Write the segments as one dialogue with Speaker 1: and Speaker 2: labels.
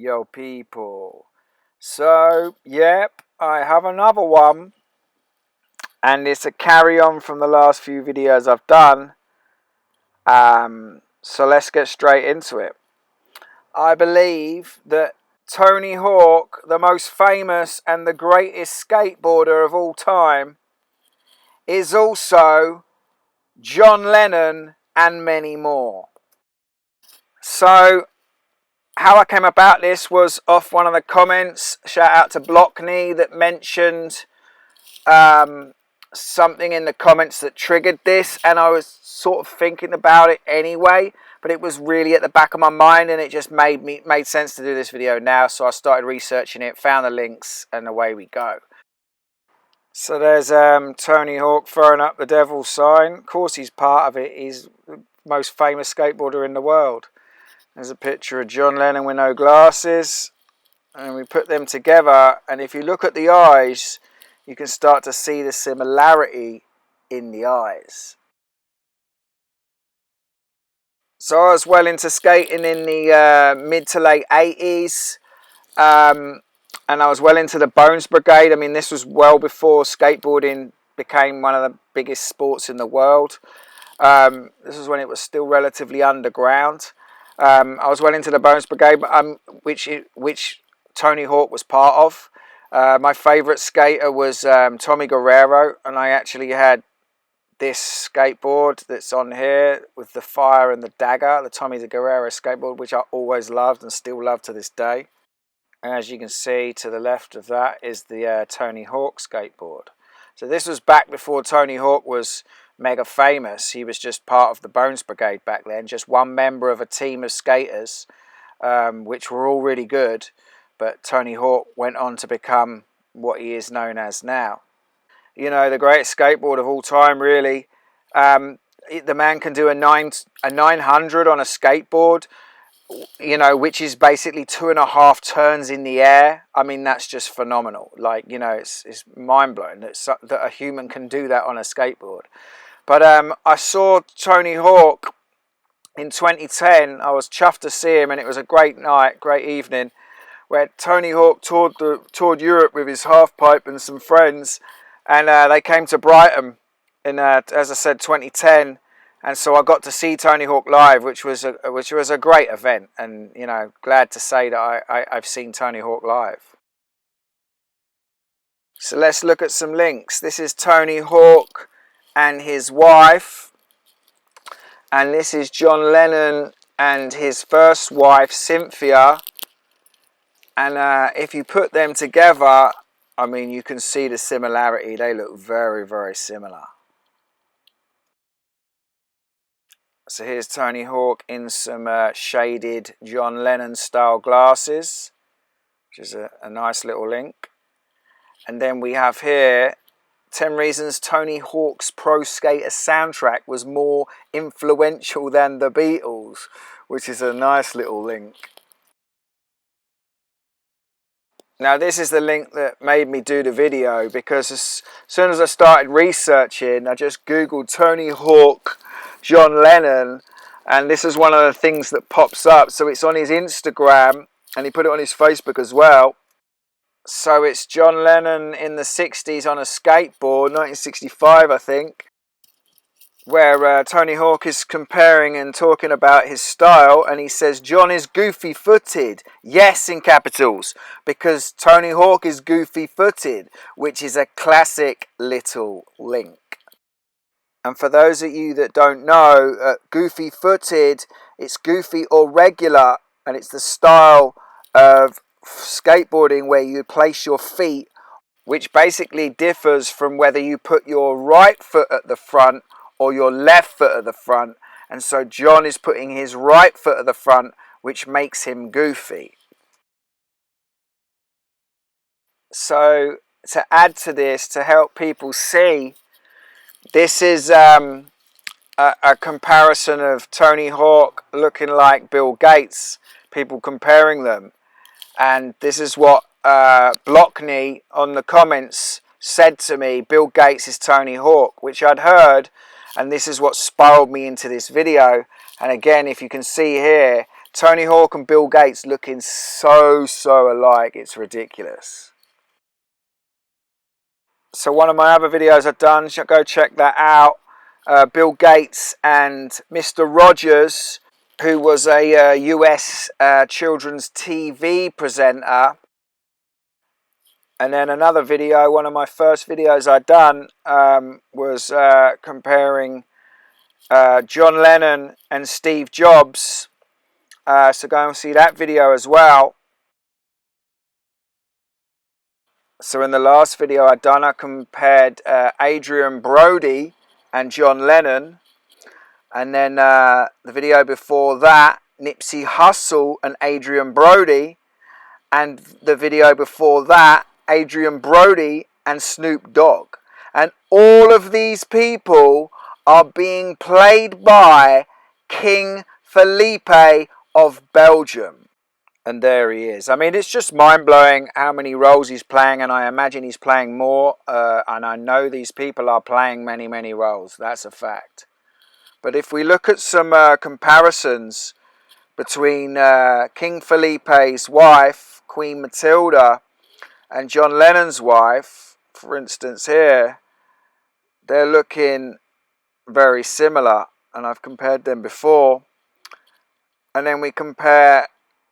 Speaker 1: Yo people, so yep, I have another one, and it's a carry on from the last few videos I've done. So let's get straight into it. I believe that Tony Hawk, the most famous and the greatest skateboarder of all time, is also John Lennon and many more. So how I came about this was off one of the comments. Shout out to Blockney that mentioned something in the comments that triggered this, and I was sort of thinking about it anyway, but it was really at the back of my mind, and it just made sense to do this video now. So I started researching it, found the links, and away we go. So there's Tony Hawk throwing up the devil's sign. Of course he's part of it. He's the most famous skateboarder in the world. There's a picture of John Lennon with no glasses, and we put them together, and if you look at the eyes, you can start to see the similarity in the eyes. So I was well into skating in the mid to late 80s, and I was well into the Bones Brigade. I mean, this was well before skateboarding became one of the biggest sports in the world. This was when it was still relatively underground. I was well into the Bones Brigade, which Tony Hawk was part of. My favourite skater was Tommy Guerrero, and I actually had this skateboard that's on here with the fire and the dagger, the Tommy Guerrero skateboard, which I always loved and still love to this day. And as you can see to the left of that is the Tony Hawk skateboard. So this was back before Tony Hawk was mega famous. He was just part of the Bones Brigade back then, just one member of a team of skaters, which were all really good. But Tony Hawk went on to become what he is known as now. You know, the greatest skateboard of all time, really. The man can do a 900 on a skateboard, you know, which is basically 2.5 turns in the air. I mean, that's just phenomenal. Like, you know, it's mind-blowing that a human can do that on a skateboard. But I saw Tony Hawk in 2010. I was chuffed to see him, and it was a great night, great evening, where Tony Hawk toured Europe with his half pipe and some friends, and they came to Brighton in, as I said, 2010, and so I got to see Tony Hawk live, which was a great event, and you know, glad to say that I've seen Tony Hawk live. So let's look at some links. This is Tony Hawk and his wife, and this is John Lennon and his first wife, Cynthia. And if you put them together, I mean, you can see the similarity. They look very, very similar. So here's Tony Hawk in some shaded John Lennon style glasses, which is a nice little link. And then we have here 10 reasons Tony Hawk's Pro Skater soundtrack was more influential than the Beatles, which is a nice little link. Now this is the link that made me do the video, because as soon as I started researching, I just googled Tony Hawk, John Lennon, and this is one of the things that pops up. So it's on his Instagram, and he put it on his Facebook as well. So it's John Lennon in the 60s on a skateboard, 1965 I think, where Tony Hawk is comparing and talking about his style, and he says John is goofy footed, yes, in capitals, because Tony Hawk is goofy footed, which is a classic little link. And for those of you that don't know, goofy footed, it's goofy or regular, and it's the style of skateboarding where you place your feet, which basically differs from whether you put your right foot at the front or your left foot at the front. And so John is putting his right foot at the front, which makes him goofy. So to add to this, to help people see, this is a comparison of Tony Hawk looking like Bill Gates, people comparing them. And this is what Blockney on the comments said to me: Bill Gates is Tony Hawk, which I'd heard, and this is what spiraled me into this video. And again, if you can see here, Tony Hawk and Bill Gates looking so alike, it's ridiculous. So one of my other videos I've done, go check that out. Bill Gates and Mr. Rogers, who was a US children's TV presenter. And then another video, one of my first videos I'd done, was comparing John Lennon and Steve Jobs. So go and see that video as well. So in the last video I'd done, I compared Adrian Brody and John Lennon. And then the video before that, Nipsey Hussle and Adrian Brody. And the video before that, Adrian Brody and Snoop Dogg. And all of these people are being played by King Felipe of Belgium. And there he is. I mean, it's just mind-blowing how many roles he's playing, and I imagine he's playing more. And I know these people are playing many roles. That's a fact. But if we look at some comparisons between King Felipe's wife, Queen Matilda, and John Lennon's wife, for instance here, they're looking very similar. And I've compared them before. And then we compare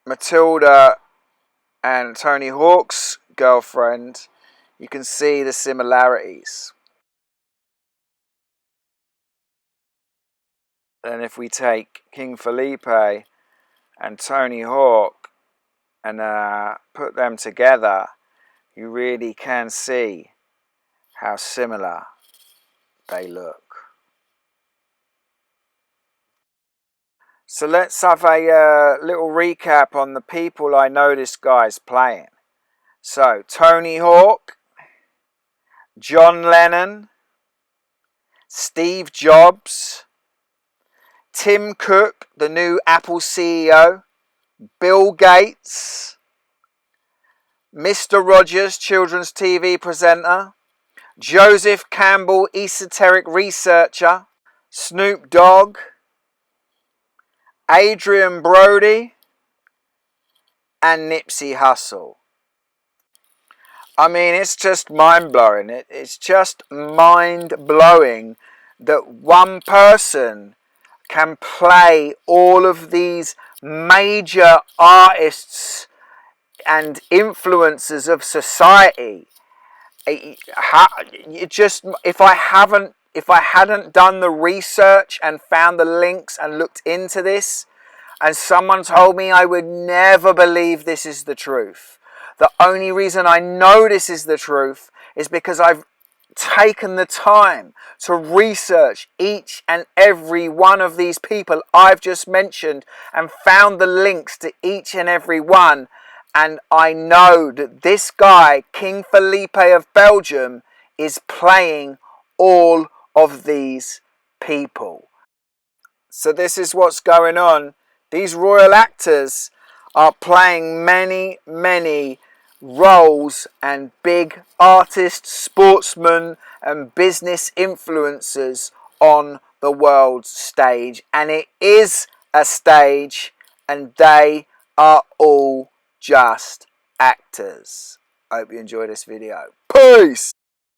Speaker 1: Matilda and Tony Hawk's girlfriend. You can see the similarities. And if we take King Felipe and Tony Hawk and put them together, you really can see how similar they look. So let's have a little recap on the people I know this guy's playing. So Tony Hawk, John Lennon, Steve Jobs, Tim Cook, the new Apple CEO, Bill Gates, Mr. Rogers, children's TV presenter, Joseph Campbell, esoteric researcher, Snoop Dogg, Adrian Brody, and Nipsey Hussle. I mean, it's just mind-blowing. It's just mind-blowing that one person can play all of these major artists and influencers of society. If I hadn't done the research and found the links and looked into this, and someone told me, I would never believe this is the truth. The only reason I know this is the truth is because I've taken the time to research each and every one of these people I've just mentioned and found the links to each and every one. And I know that this guy, King Felipe of Belgium, is playing all of these people. So this is what's going on. These royal actors are playing many roles and big artists, sportsmen and business influencers on the world stage. And it is a stage, and they are all just actors. I hope you enjoyed this video. Peace!